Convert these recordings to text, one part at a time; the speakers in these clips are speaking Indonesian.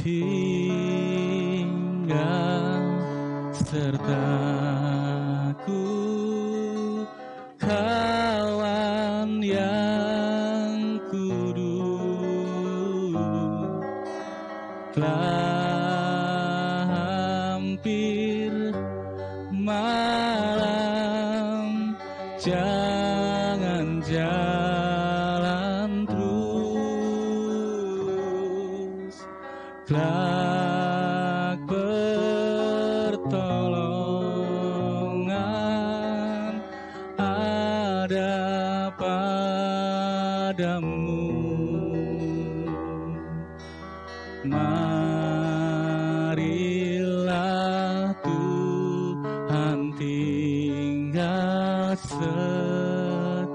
tinggal sertaku, kawan yang kudus. Telah hampir malam, jangan jalan terus. Kelak pertolongan ada padamu. Marilah Tuhan tinggal sertaku.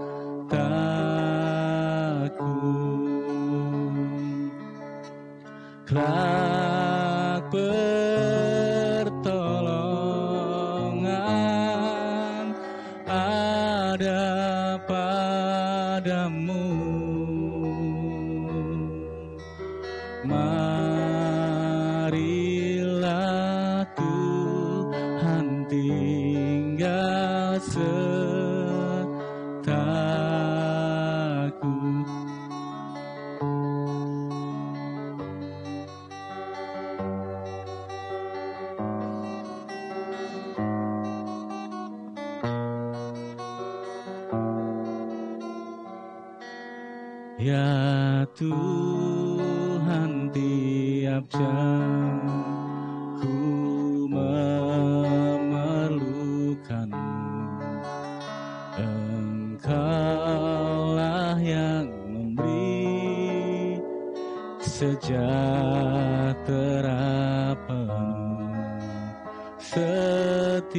Kelak pertolongan ada padamu. Marilah Tuhan tinggal sertaku. Ya Tuhan, tiap jam ku memerlukan-Mu. Engkaulah yang memberi sejahtera penuh setiap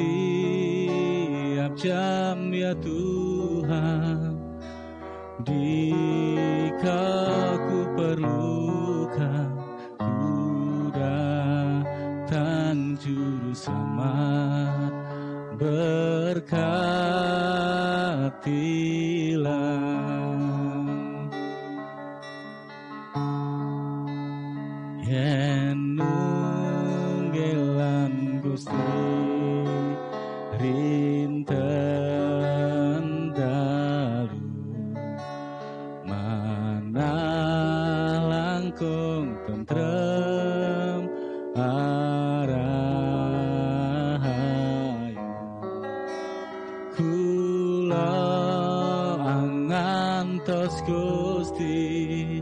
jam, ya Tuhan. Jika ku perlukan, ku datang juru selamat. Berkatilah yen nunggelan Gusti rinten dalu, langkung tentrem arahayu. Kula angantos Gusti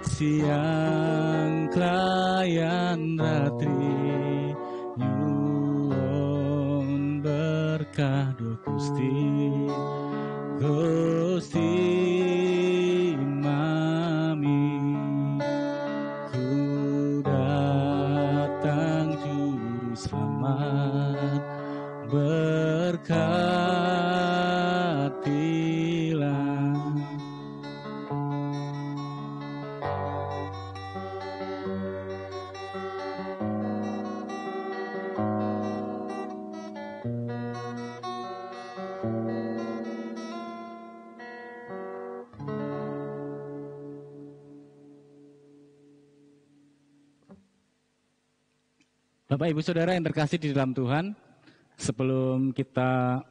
siang klayan ratri, nyuwun berkah duh Gusti, Gusti mami. Ku datang juru selamat, berkatilah. Bapak Ibu Saudara yang terkasih di dalam Tuhan, sebelum kita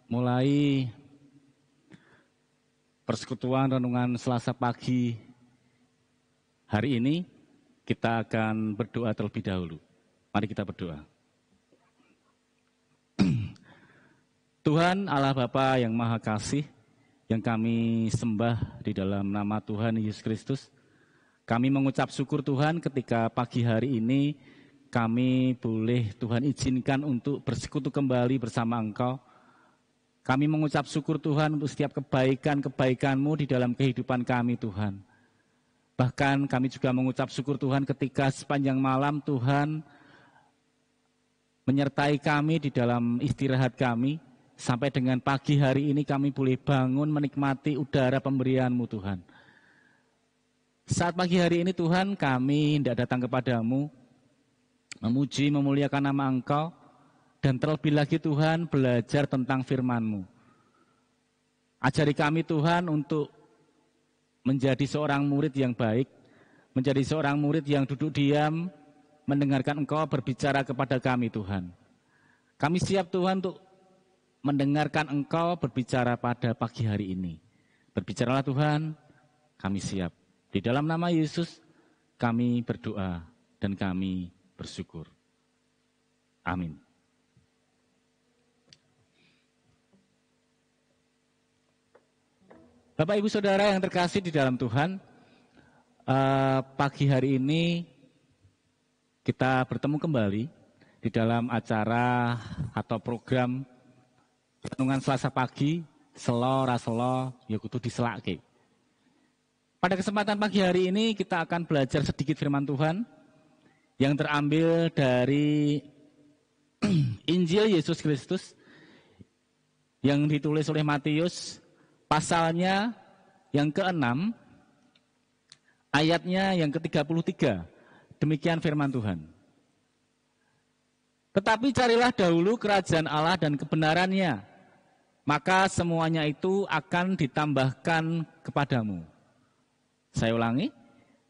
mulai persekutuan renungan Selasa pagi hari ini, kita akan berdoa terlebih dahulu. Mari kita berdoa. Tuhan Allah Bapa yang Maha Kasih, yang kami sembah di dalam nama Tuhan Yesus Kristus, kami mengucap syukur Tuhan ketika pagi hari ini kami boleh Tuhan izinkan untuk bersekutu kembali bersama Engkau. Kami mengucap syukur Tuhan untuk setiap kebaikan-kebaikan-Mu di dalam kehidupan kami Tuhan. Bahkan kami juga mengucap syukur Tuhan ketika sepanjang malam Tuhan menyertai kami di dalam istirahat kami. Sampai dengan pagi hari ini kami boleh bangun menikmati udara pemberian-Mu Tuhan. Saat pagi hari ini Tuhan kami tidak datang kepadamu memuji, memuliakan nama Engkau, dan terlebih lagi Tuhan belajar tentang firman-Mu. Ajari kami Tuhan untuk menjadi seorang murid yang baik, menjadi seorang murid yang duduk diam mendengarkan Engkau berbicara kepada kami Tuhan. Kami siap Tuhan untuk mendengarkan Engkau berbicara pada pagi hari ini. Berbicaralah Tuhan, kami siap. Di dalam nama Yesus kami berdoa dan kami bersyukur. Amin. Bapak Ibu Saudara yang terkasih di dalam Tuhan, pagi hari ini kita bertemu kembali di dalam acara atau program Renungan Selasa Pagi, Selo Raselo Yakutu Diselake. Pada kesempatan pagi hari ini kita akan belajar sedikit firman Tuhan yang terambil dari Injil Yesus Kristus yang ditulis oleh Matius, pasalnya yang ke-6, ayatnya yang ke-33. Demikian firman Tuhan. Tetapi carilah dahulu kerajaan Allah dan kebenarannya, maka semuanya itu akan ditambahkan kepadamu. Saya ulangi.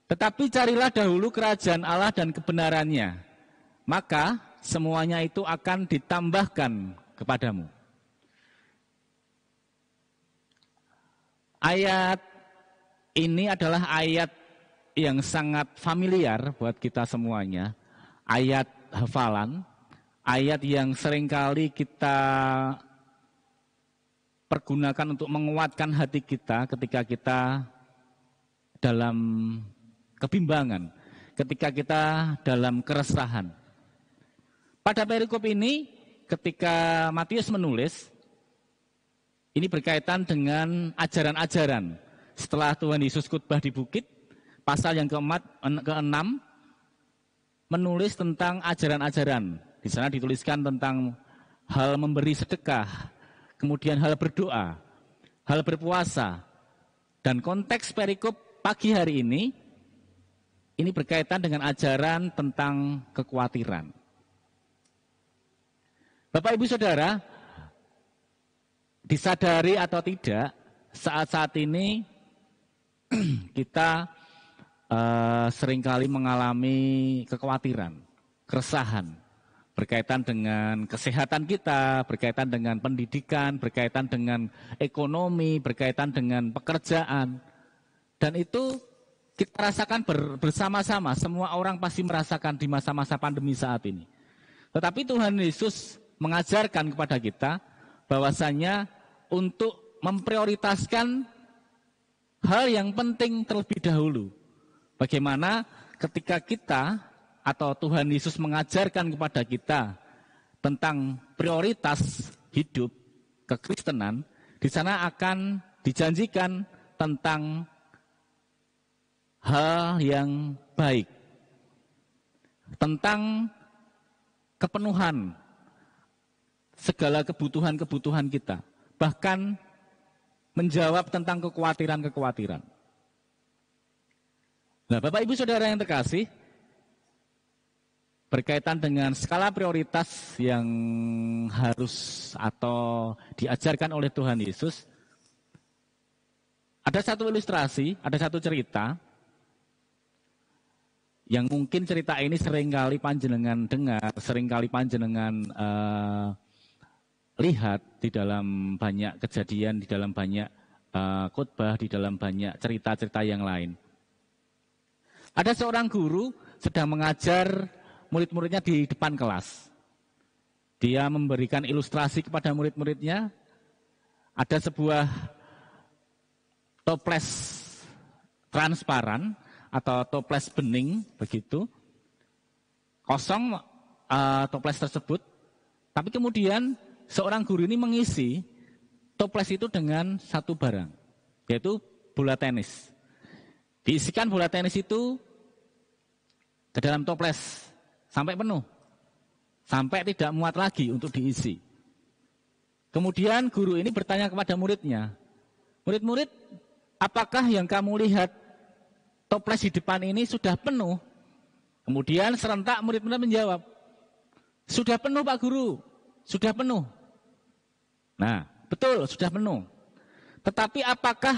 Tetapi carilah dahulu kerajaan Allah dan kebenarannya, maka semuanya itu akan ditambahkan kepadamu. Ayat ini adalah ayat yang sangat familiar buat kita semuanya. Ayat hafalan, ayat yang seringkali kita pergunakan untuk menguatkan hati kita ketika kita dalam kebimbangan, ketika kita dalam keresahan. Pada perikop ini, ketika Matius menulis, ini berkaitan dengan ajaran-ajaran. Setelah Tuhan Yesus khotbah di bukit, pasal yang ke-6, menulis tentang ajaran-ajaran. Di sana dituliskan tentang hal memberi sedekah, kemudian hal berdoa, hal berpuasa. Dan konteks perikop pagi hari ini berkaitan dengan ajaran tentang kekhawatiran. Bapak Ibu Saudara, disadari atau tidak, saat-saat ini kita seringkali mengalami kekhawatiran, keresahan, berkaitan dengan kesehatan kita, berkaitan dengan pendidikan, berkaitan dengan ekonomi, berkaitan dengan pekerjaan. Dan itu kita rasakan bersama-sama, semua orang pasti merasakan di masa-masa pandemi saat ini. Tetapi Tuhan Yesus mengajarkan kepada kita bahwasanya untuk memprioritaskan hal yang penting terlebih dahulu. Bagaimana ketika kita atau Tuhan Yesus mengajarkan kepada kita tentang prioritas hidup kekristenan, di sana akan dijanjikan tentang hal yang baik, tentang kepenuhan segala kebutuhan-kebutuhan kita. Bahkan menjawab tentang kekhawatiran-kekhawatiran. Nah, Bapak Ibu Saudara yang terkasih, berkaitan dengan skala prioritas yang harus atau diajarkan oleh Tuhan Yesus, ada satu ilustrasi, ada satu cerita, yang mungkin cerita ini seringkali panjenengan dengar, seringkali panjenengan lihat di dalam banyak kejadian, di dalam banyak khotbah, di dalam banyak cerita-cerita yang lain. Ada seorang guru sedang mengajar murid-muridnya di depan kelas. Dia memberikan ilustrasi kepada murid-muridnya. Ada sebuah toples transparan atau toples bening begitu. Kosong toples tersebut. Tapi kemudian seorang guru ini mengisi toples itu dengan satu barang, yaitu bola tenis. Diisikan bola tenis itu ke dalam toples sampai penuh, sampai tidak muat lagi untuk diisi. Kemudian guru ini bertanya kepada muridnya, murid-murid, apakah yang kamu lihat toples di depan ini sudah penuh? Kemudian serentak murid-murid menjawab, sudah penuh Pak Guru, sudah penuh. Nah, betul, sudah penuh. Tetapi apakah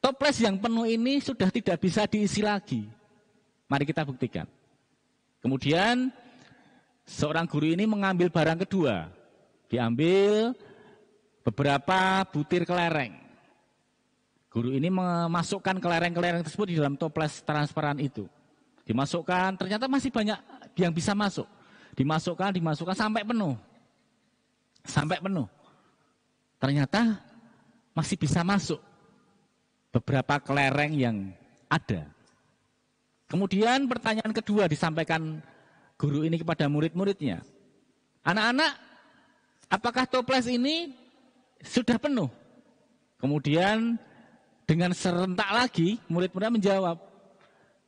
toples yang penuh ini sudah tidak bisa diisi lagi? Mari kita buktikan. Kemudian seorang guru ini mengambil barang kedua. Diambil beberapa butir kelereng. Guru ini memasukkan kelereng-kelereng tersebut di dalam toples transparan itu. Dimasukkan, ternyata masih banyak yang bisa masuk. Dimasukkan sampai penuh. Sampai penuh. Ternyata masih bisa masuk beberapa kelereng yang ada. Kemudian pertanyaan kedua disampaikan guru ini kepada murid-muridnya. Anak-anak, apakah toples ini sudah penuh? Kemudian dengan serentak lagi murid-murid menjawab,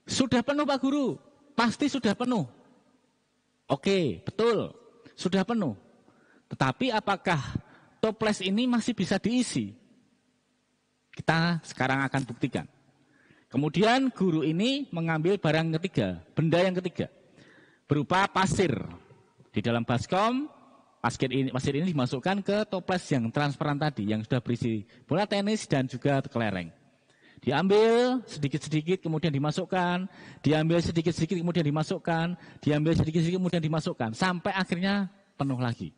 sudah penuh Pak Guru, pasti sudah penuh. Oke, betul, sudah penuh. Tetapi apakah toples ini masih bisa diisi? Kita sekarang akan buktikan. Kemudian guru ini mengambil barang ketiga, benda yang ketiga, berupa pasir. Di dalam baskom, pasir ini dimasukkan ke toples yang transparan tadi, yang sudah berisi bola tenis dan juga kelereng. Diambil sedikit-sedikit kemudian dimasukkan, diambil sedikit-sedikit kemudian dimasukkan, diambil sedikit-sedikit kemudian dimasukkan, sampai akhirnya penuh lagi.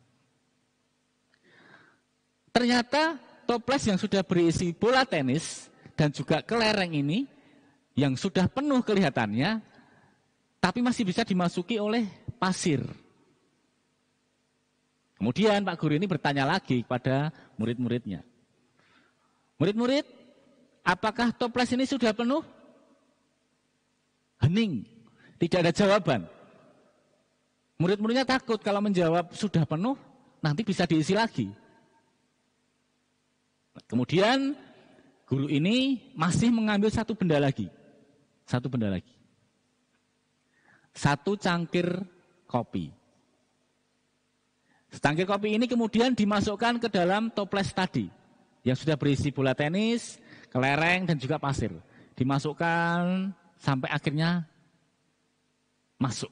Ternyata toples yang sudah berisi bola tenis dan juga kelereng ini, yang sudah penuh kelihatannya, tapi masih bisa dimasuki oleh pasir. Kemudian Pak Guru ini bertanya lagi kepada murid-muridnya. Murid-murid, apakah toples ini sudah penuh? Hening, tidak ada jawaban. Murid-muridnya takut kalau menjawab sudah penuh, nanti bisa diisi lagi. Kemudian guru ini masih mengambil satu benda lagi. Satu cangkir kopi. Secangkir kopi ini kemudian dimasukkan ke dalam toples tadi, yang sudah berisi bola tenis, kelereng, dan juga pasir. Dimasukkan sampai akhirnya masuk.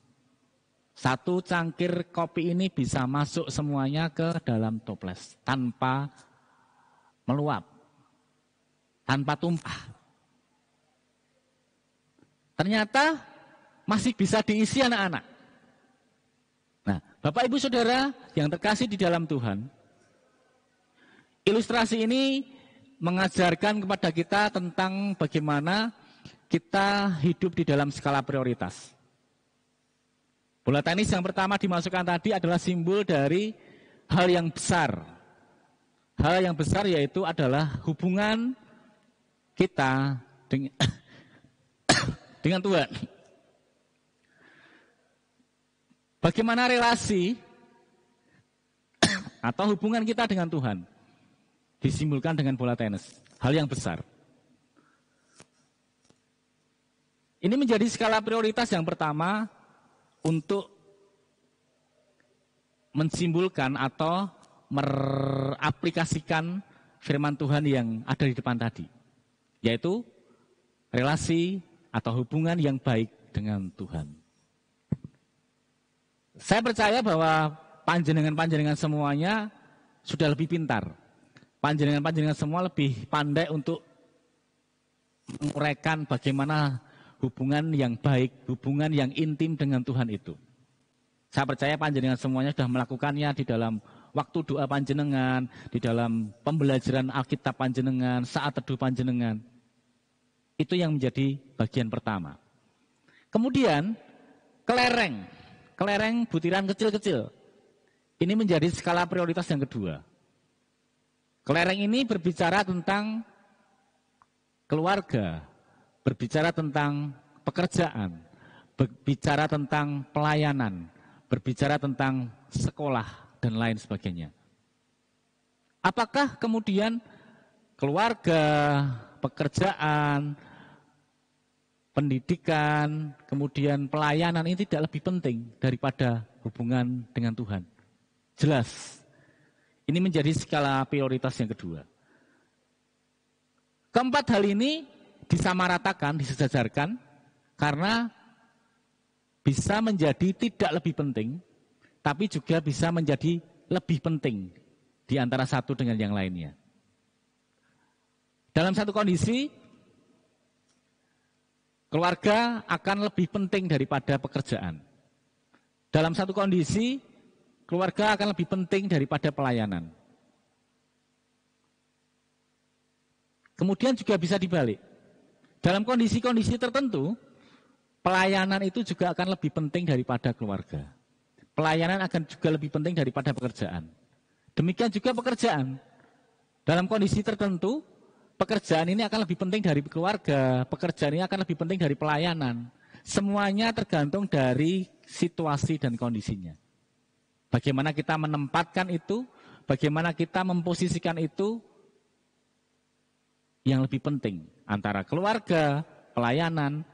Satu cangkir kopi ini bisa masuk semuanya ke dalam toples, tanpa meluap, tanpa tumpah. Ternyata masih bisa diisi anak-anak. Nah, Bapak Ibu Saudara yang terkasih di dalam Tuhan, ilustrasi ini mengajarkan kepada kita tentang bagaimana kita hidup di dalam skala prioritas. Bola tenis yang pertama dimasukkan tadi adalah simbol dari hal yang besar. Hal yang besar yaitu adalah hubungan kita dengan Tuhan. Bagaimana relasi atau hubungan kita dengan Tuhan disimbolkan dengan bola tenis, hal yang besar. Ini menjadi skala prioritas yang pertama untuk mensimbolkan atau meraplikasikan firman Tuhan yang ada di depan tadi, yaitu relasi atau hubungan yang baik dengan Tuhan. Saya percaya bahwa panjenengan semuanya sudah lebih pintar. Panjenengan semua lebih pandai untuk menguraikan bagaimana hubungan yang baik, hubungan yang intim dengan Tuhan itu. Saya percaya panjenengan semuanya sudah melakukannya di dalam waktu doa panjenengan, di dalam pembelajaran Alkitab panjenengan, saat teduh panjenengan. Itu yang menjadi bagian pertama. Kemudian kelereng butiran kecil-kecil. Ini menjadi skala prioritas yang kedua. Kelereng ini berbicara tentang keluarga, berbicara tentang pekerjaan, berbicara tentang pelayanan, berbicara tentang sekolah, dan lain sebagainya. Apakah kemudian keluarga, pekerjaan, pendidikan, kemudian pelayanan ini tidak lebih penting daripada hubungan dengan Tuhan? Jelas. Ini menjadi skala prioritas yang kedua. Keempat hal ini disamaratakan, disejajarkan, karena bisa menjadi tidak lebih penting, tapi juga bisa menjadi lebih penting di antara satu dengan yang lainnya. Dalam satu kondisi, keluarga akan lebih penting daripada pekerjaan. Dalam satu kondisi, keluarga akan lebih penting daripada pelayanan. Kemudian juga bisa dibalik. Dalam kondisi-kondisi tertentu, pelayanan itu juga akan lebih penting daripada keluarga. Pelayanan akan juga lebih penting daripada pekerjaan. Demikian juga pekerjaan. Dalam kondisi tertentu, pekerjaan ini akan lebih penting dari keluarga, pekerjaan ini akan lebih penting dari pelayanan. Semuanya tergantung dari situasi dan kondisinya. Bagaimana kita menempatkan itu, bagaimana kita memposisikan itu yang lebih penting antara keluarga, pelayanan,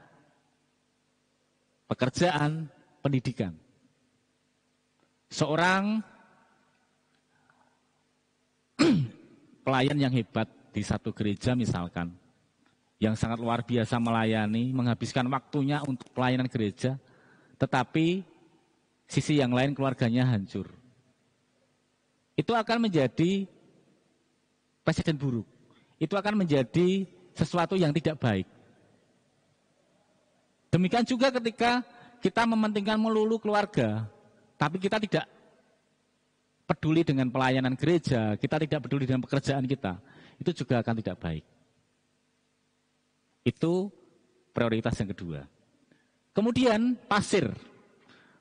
pekerjaan, pendidikan. Seorang pelayan yang hebat di satu gereja misalkan, yang sangat luar biasa melayani, menghabiskan waktunya untuk pelayanan gereja, tetapi sisi yang lain keluarganya hancur. Itu akan menjadi presiden buruk. Itu akan menjadi sesuatu yang tidak baik. Demikian juga ketika kita mementingkan melulu keluarga, tapi kita tidak peduli dengan pelayanan gereja, kita tidak peduli dengan pekerjaan kita, itu juga akan tidak baik. Itu prioritas yang kedua. Kemudian pasir.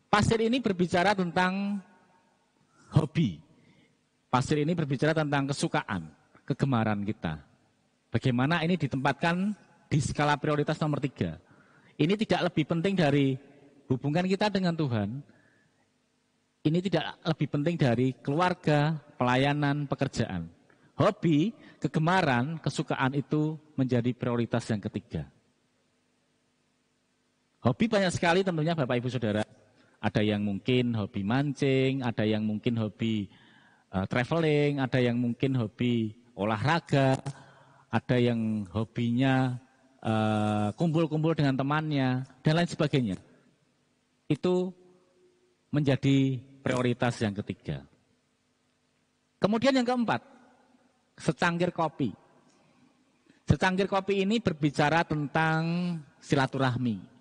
Pasir ini berbicara tentang hobi. Pasir ini berbicara tentang kesukaan, kegemaran kita. Bagaimana ini ditempatkan di skala prioritas nomor 3. Ini tidak lebih penting dari hubungan kita dengan Tuhan. Ini tidak lebih penting dari keluarga, pelayanan, pekerjaan. Hobi, kegemaran, kesukaan itu menjadi prioritas yang ketiga. Hobi banyak sekali tentunya Bapak Ibu Saudara. Ada yang mungkin hobi mancing, ada yang mungkin hobi traveling, ada yang mungkin hobi olahraga, ada yang hobinya kumpul-kumpul dengan temannya, dan lain sebagainya. Itu menjadi prioritas yang ketiga. Kemudian yang keempat, secangkir kopi. Secangkir kopi ini berbicara tentang silaturahmi.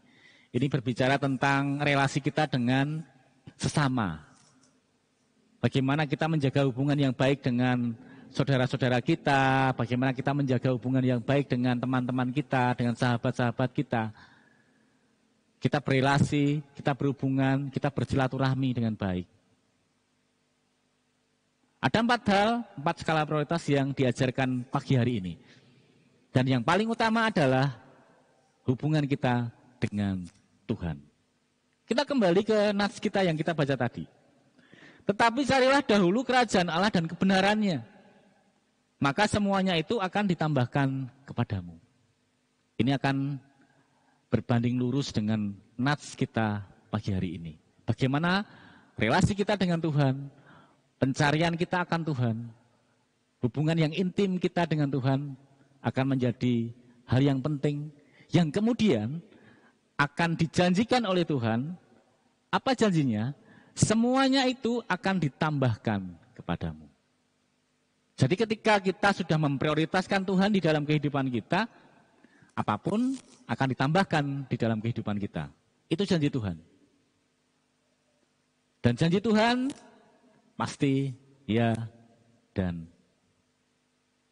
Ini berbicara tentang relasi kita dengan sesama. Bagaimana kita menjaga hubungan yang baik dengan saudara-saudara kita, bagaimana kita menjaga hubungan yang baik dengan teman-teman kita, dengan sahabat-sahabat kita. Kita berelasi, kita berhubungan, kita bersilaturahmi dengan baik. Ada 4 hal, 4 skala prioritas yang diajarkan pagi hari ini. Dan yang paling utama adalah hubungan kita dengan Tuhan. Kita kembali ke nats kita yang kita baca tadi. Tetapi carilah dahulu kerajaan Allah dan kebenarannya, maka semuanya itu akan ditambahkan kepadamu. Ini akan berbanding lurus dengan nats kita pagi hari ini. Bagaimana relasi kita dengan Tuhan, pencarian kita akan Tuhan, hubungan yang intim kita dengan Tuhan akan menjadi hal yang penting, yang kemudian akan dijanjikan oleh Tuhan. Apa janjinya? Semuanya itu akan ditambahkan kepadamu. Jadi ketika kita sudah memprioritaskan Tuhan di dalam kehidupan kita, apapun akan ditambahkan di dalam kehidupan kita. Itu janji Tuhan. Dan janji Tuhan pasti ya dan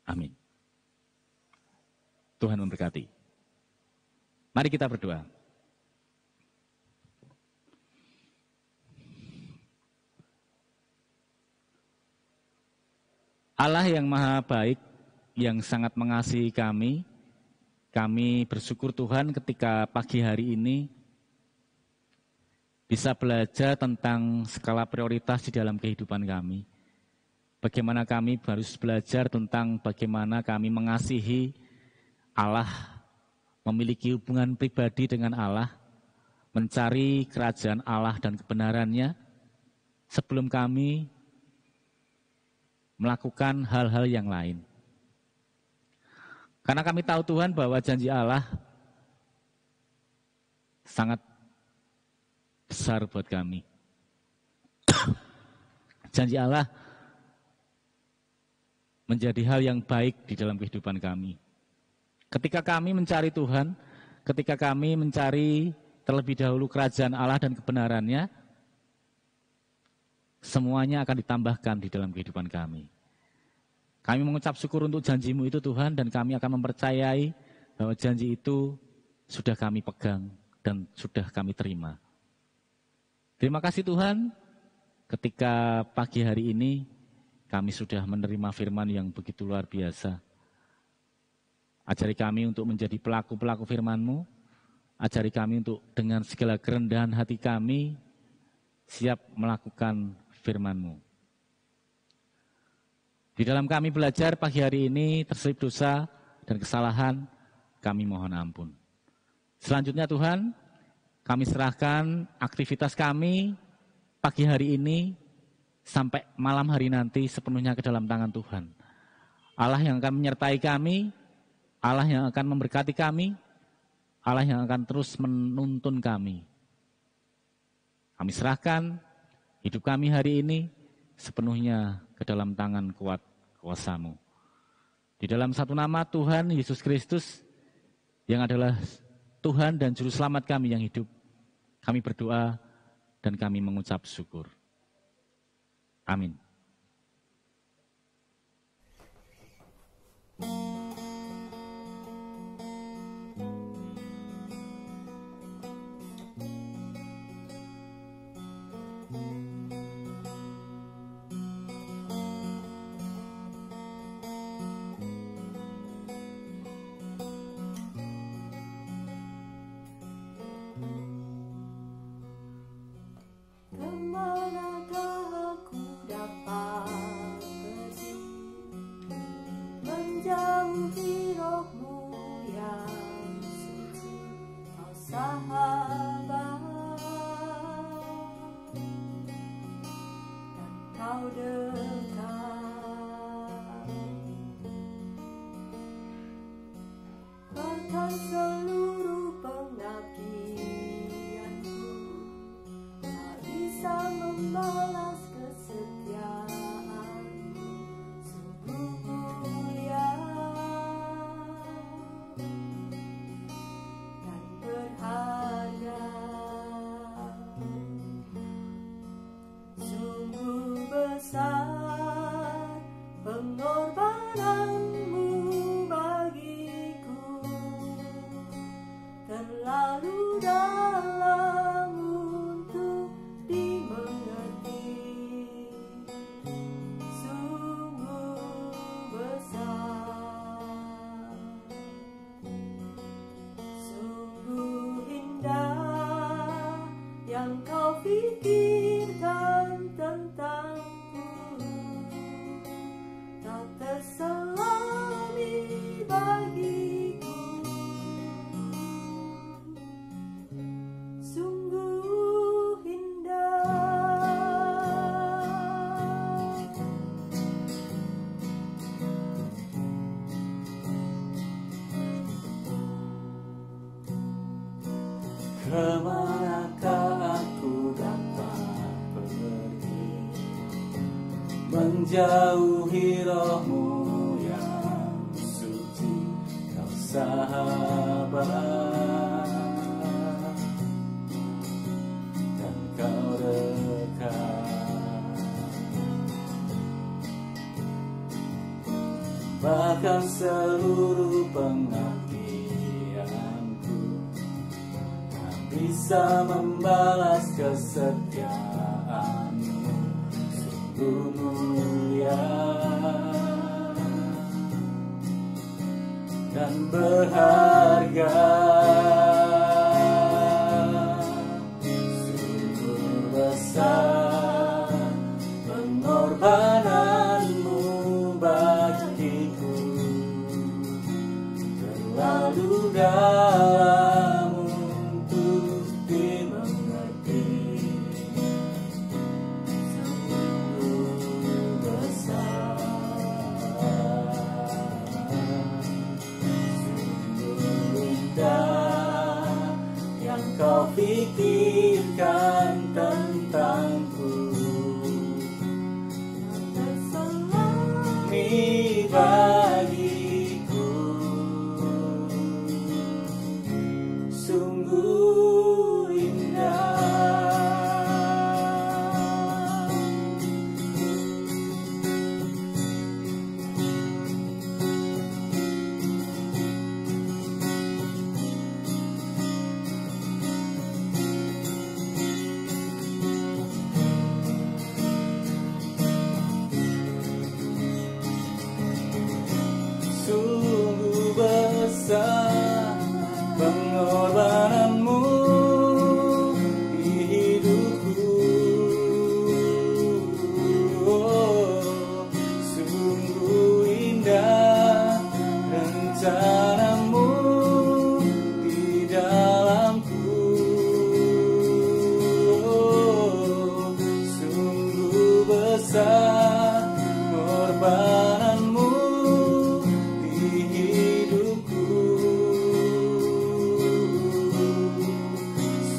amin. Tuhan memberkati. Mari kita berdoa. Allah yang maha baik, yang sangat mengasihi kami bersyukur Tuhan ketika pagi hari ini bisa belajar tentang skala prioritas di dalam kehidupan kami. Bagaimana kami harus belajar tentang bagaimana kami mengasihi Allah, memiliki hubungan pribadi dengan Allah, mencari kerajaan Allah dan kebenarannya, sebelum kami melakukan hal-hal yang lain. Karena kami tahu Tuhan bahwa janji Allah sangat besar buat kami. Janji Allah menjadi hal yang baik di dalam kehidupan kami. Ketika kami mencari Tuhan, ketika kami mencari terlebih dahulu kerajaan Allah dan kebenarannya, semuanya akan ditambahkan di dalam kehidupan kami. Kami mengucap syukur untuk janji-Mu itu Tuhan, dan kami akan mempercayai bahwa janji itu sudah kami pegang dan sudah kami terima. Terima kasih Tuhan, ketika pagi hari ini kami sudah menerima firman yang begitu luar biasa. Ajari kami untuk menjadi pelaku-pelaku firman-Mu, ajari kami untuk dengan segala kerendahan hati kami siap melakukan firman-Mu. Di dalam kami belajar pagi hari ini terselip dosa dan kesalahan, kami mohon ampun. Selanjutnya Tuhan, kami serahkan aktivitas kami pagi hari ini sampai malam hari nanti sepenuhnya ke dalam tangan Tuhan. Allah yang akan menyertai kami, Allah yang akan memberkati kami, Allah yang akan terus menuntun kami. Kami serahkan hidup kami hari ini sepenuhnya ke dalam tangan kuat kuasa-Mu. Di dalam satu nama Tuhan Yesus Kristus yang adalah Tuhan dan Juru Selamat kami yang hidup, kami berdoa dan kami mengucap syukur. Amin. Kemanakah aku dapat pergi, menjauhi roh-Mu yang suci, oh sahabat, dan Kau dekat. Bahkan seluruh pengabdianku tak bisa membalas kesetiaan-Mu, sungguh mulia dan berharga. Sungguh besar pengorbanan-Mu bagiku, terlalu dalam untuk dimengerti. Sungguh besar, sungguh indah yang Kau pikirkan tentangku, tak terselami bagiku. Sungguh indah. Kemanakah aku dapat pergi, menjauhi roh-Mu yang suci, Kau sahabat, dan Kau dekat. Bahkan seluruh pengabdianku tak bisa membalas kesetiaan-Mu, sungguh mulia dan berharga. Sungguh besar pengorbanan-Mu bagiku, terlalu dalam untuk dimengerti. Sungguh besar, sungguh indah yang Kau pikirkan tentangku, tak terselami bagiku. Sungguh indah. besar pengorbananmu di hidupku. Sungguh indah rencanamu di dalamku. Sungguh besar pengorbananmu di hidupku.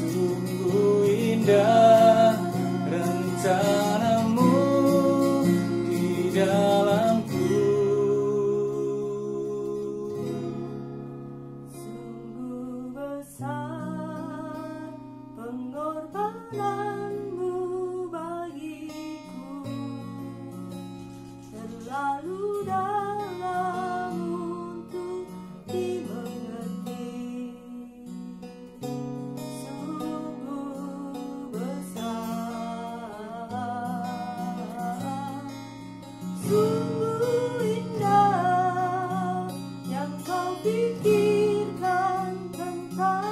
Sungguh indah rencanamu di dalamku. Sungguh besar pengorbananmu bagiku, terlalu dalam untuk dimengerti. Sungguh besar, sungguh indah yang kau pikirkan tentang